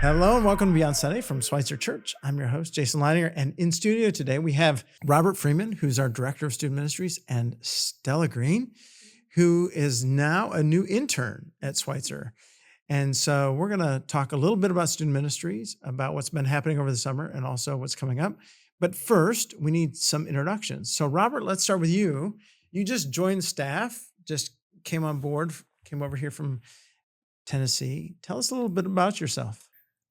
Hello and welcome to Beyond Sunday from Schweitzer Church. I'm your host, Jason Leininger, and in studio today we have Robert Freeman, who's our Director of Student Ministries, and Stella Green, who is now a new intern at Schweitzer. And so we're going to talk a little bit about student ministries, about what's been happening over the summer, and also what's coming up. But first, we need some introductions. So Robert, let's start with you. You just joined staff, just came on board, came over here from Tennessee. Tell us a little bit about yourself.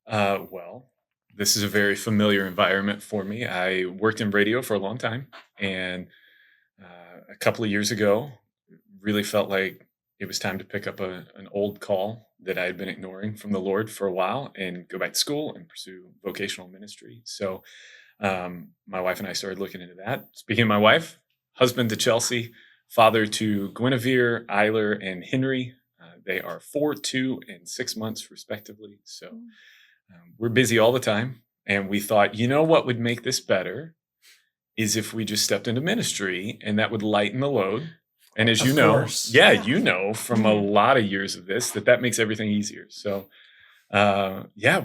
Well, this is a very familiar environment for me. I worked in radio for a long time, and a couple of years ago, really felt like it was time to pick up an old call that I had been ignoring from the Lord for a while and go back to school and pursue vocational ministry. So my wife and I started looking into that. Speaking of my wife, husband to Chelsea, father to Guinevere, Eiler, and Henry. They are 4, 2, and 6 months respectively. So we're busy all the time. And we thought, you know what would make this better is if we just stepped into ministry, and that would lighten the load. And as you know, you know from a lot of years of this, that makes everything easier. So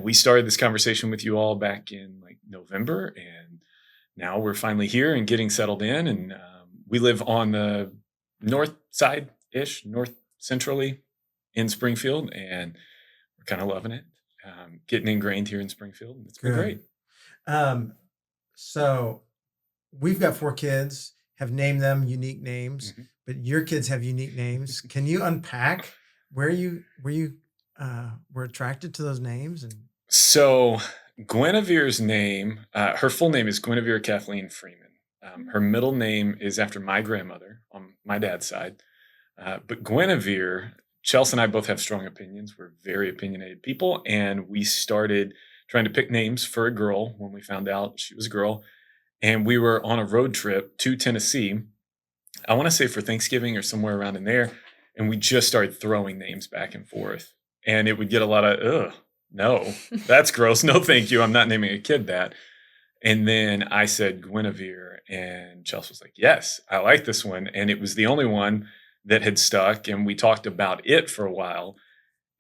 we started this conversation with you all back in like November, and now we're finally here and getting settled in. And we live on the north side-ish, north centrally in Springfield, and we're kind of loving it. Getting ingrained here in Springfield. It's been great. So we've got 4 kids, have named them unique names, but your kids have unique names. Can you unpack where you were attracted to those names? So Guinevere's name, her full name is Guinevere Kathleen Freeman. Her middle name is after my grandmother on my dad's side. But Guinevere, Chelsea and I both have strong opinions. We're very opinionated people, and we started trying to pick names for a girl when we found out she was a girl. And we were on a road trip to Tennessee, I want to say for Thanksgiving or somewhere around in there, and we just started throwing names back and forth. And it would get a lot of, no, that's gross. No, thank you. I'm not naming a kid that. And then I said Guinevere, and Chelsea was like, yes, I like this one. And it was the only one that had stuck, and we talked about it for a while.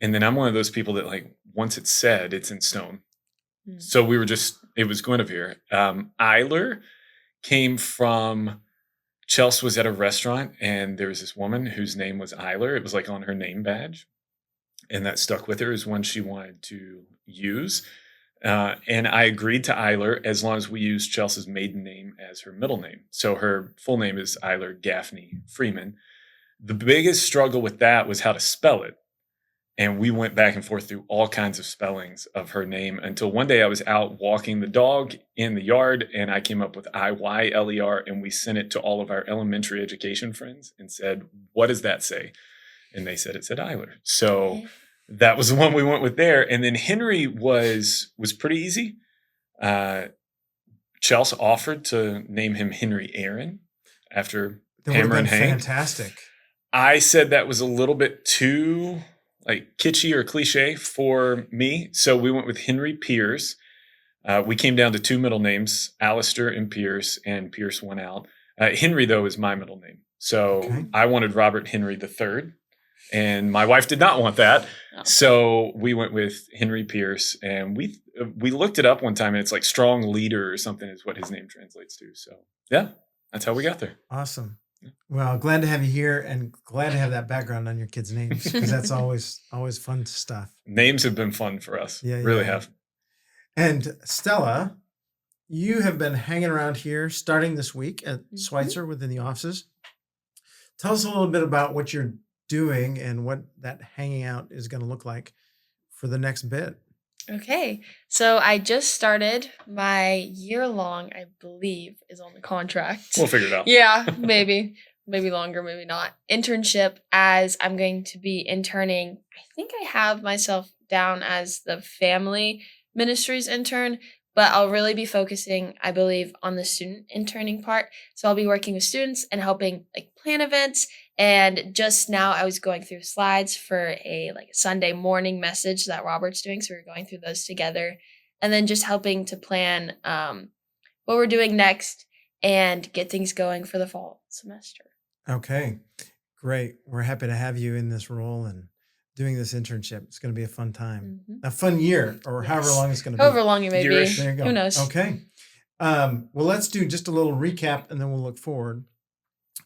And then I'm one of those people that, like, once it's said, it's in stone. So we were it was Guinevere. Eiler came from, Chelsea was at a restaurant, and there was this woman whose name was Eiler. It was like on her name badge, and that stuck with her as one she wanted to use. And I agreed to Eiler as long as we used Chelsea's maiden name as her middle name. So her full name is Eiler Gaffney Freeman. The biggest struggle with that was how to spell it. And we went back and forth through all kinds of spellings of her name until one day I was out walking the dog in the yard, and I came up with Iyler, and we sent it to all of our elementary education friends and said, what does that say? And they said it said Eiler. So that was the one we went with there. And then Henry was pretty easy. Chelsea offered to name him Henry Aaron after Hammer and Hank. Fantastic. I said that was a little bit too like kitschy or cliche for me. So we went with Henry Pierce. We came down to 2 middle names, Alistair and Pierce won out. Henry, though, is my middle name. So I wanted Robert Henry III, and my wife did not want that. Oh. So we went with Henry Pierce, and we looked it up one time, and it's like strong leader or something is what his name translates to. So yeah, that's how we got there. Awesome. Well, glad to have you here, and glad to have that background on your kids' names, because that's always fun stuff. Names have been fun for us. Really have. And Stella, you have been hanging around here starting this week at Schweitzer within the offices. Tell us a little bit about what you're doing and what that hanging out is going to look like for the next bit. Okay, so I just started my year-long, I believe, is on the contract. We'll figure it out. Yeah, maybe longer, maybe not. Internship, as I'm going to be interning. I think I have myself down as the family ministries intern, but I'll really be focusing, I believe, on the student interning part. So I'll be working with students and helping like plan events. And just now I was going through slides for a Sunday morning message that Robert's doing. So we're going through those together, and then just helping to plan what we're doing next and get things going for the fall semester. Okay, great. We're happy to have you in this role, and doing this internship. It's going to be a fun time, Mhm. a fun year, or however Yes. long it's going to be. However long it may be. Yearish. There you go. Who knows? Okay. Well, let's do just a little recap and then we'll look forward.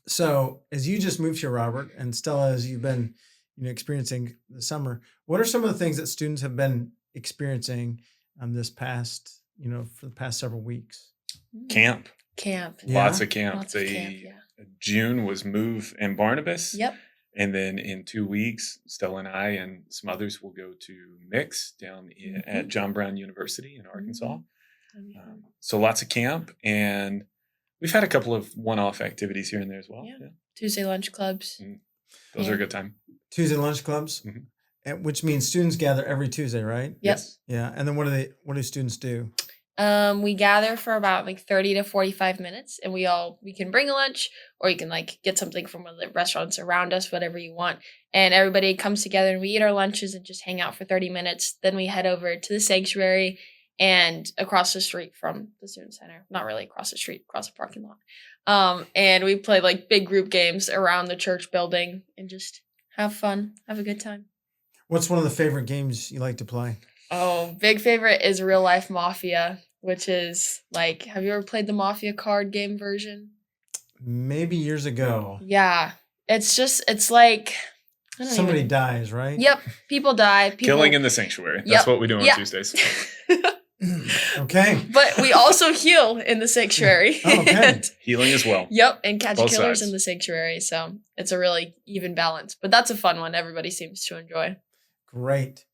So as you just moved here, Robert, and Stella, as you've been, experiencing the summer, what are some of the things that students have been experiencing this past, for the past several weeks? Camp. Camp. Yeah. Lots of camp. Lots of camp, yeah. June was Move and Barnabas. Yep. And then in 2 weeks, Stella and I and some others will go to Mix down at John Brown University in Arkansas. So lots of camp, and we've had a couple of one-off activities here and there as well. Yeah. Tuesday lunch clubs. Those are a good time. Tuesday lunch clubs, which means students gather every Tuesday, right? Yep. Yes. Yeah. And then what do students do? We gather for about 30 to 45 minutes, and we can bring a lunch, or you can get something from one of the restaurants around us, whatever you want. And everybody comes together and we eat our lunches and just hang out for 30 minutes. Then we head over to the sanctuary and across the street from the student center. Not really across the street, across the parking lot. And we play big group games around the church building and just have fun, have a good time. What's one of the favorite games you like to play? Oh, big favorite is Real Life Mafia, which is have you ever played the Mafia card game version? Maybe years ago. Yeah. It's like Somebody dies, right? Yep. People die. Killing in the sanctuary. That's Yep. what we do on Yeah. Tuesdays. Okay. But we also heal in the sanctuary. Oh, okay. Healing as well. Yep, and catch Both killers sides. in the sanctuary. So it's a really even balance. But that's a fun one. Everybody seems to enjoy. Great.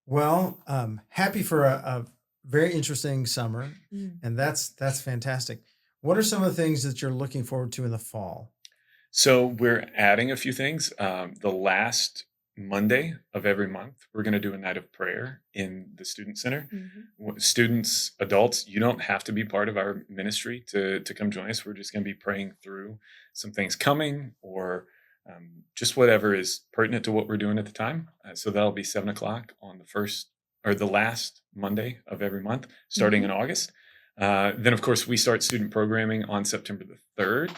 Well, happy for a very interesting summer, and that's fantastic. What are some of the things that you're looking forward to in the fall? So we're adding a few things. The last Monday of every month, we're going to do a night of prayer in the student center. Students, adults, you don't have to be part of our ministry to come join us. We're just going to be praying through some things coming, or just whatever is pertinent to what we're doing at the time. So that'll be 7:00 on the last Monday of every month, starting in August. Then, of course, we start student programming on September the 3rd.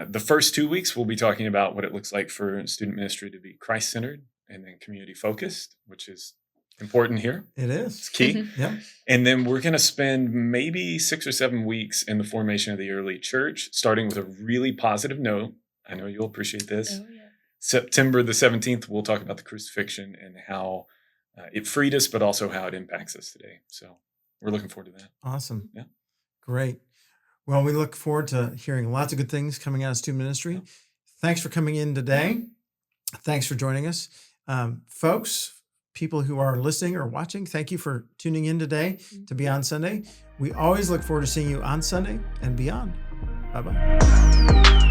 The first 2 weeks, we'll be talking about what it looks like for student ministry to be Christ-centered and then community-focused, which is important here. It It's is. key. Yeah. And then we're going to spend maybe 6 or 7 weeks in the formation of the early church, starting with a really positive note. I know you'll appreciate this. Oh, yeah. September the 17th, we'll talk about the crucifixion and how it freed us, but also how it impacts us today. So we're looking forward to that. Awesome. Yeah. Great. Well, we look forward to hearing lots of good things coming out of student ministry. Yeah. Thanks for coming in today. Thanks for joining us. Folks, people who are listening or watching, thank you for tuning in today to Beyond Sunday. We always look forward to seeing you on Sunday and beyond. Bye-bye.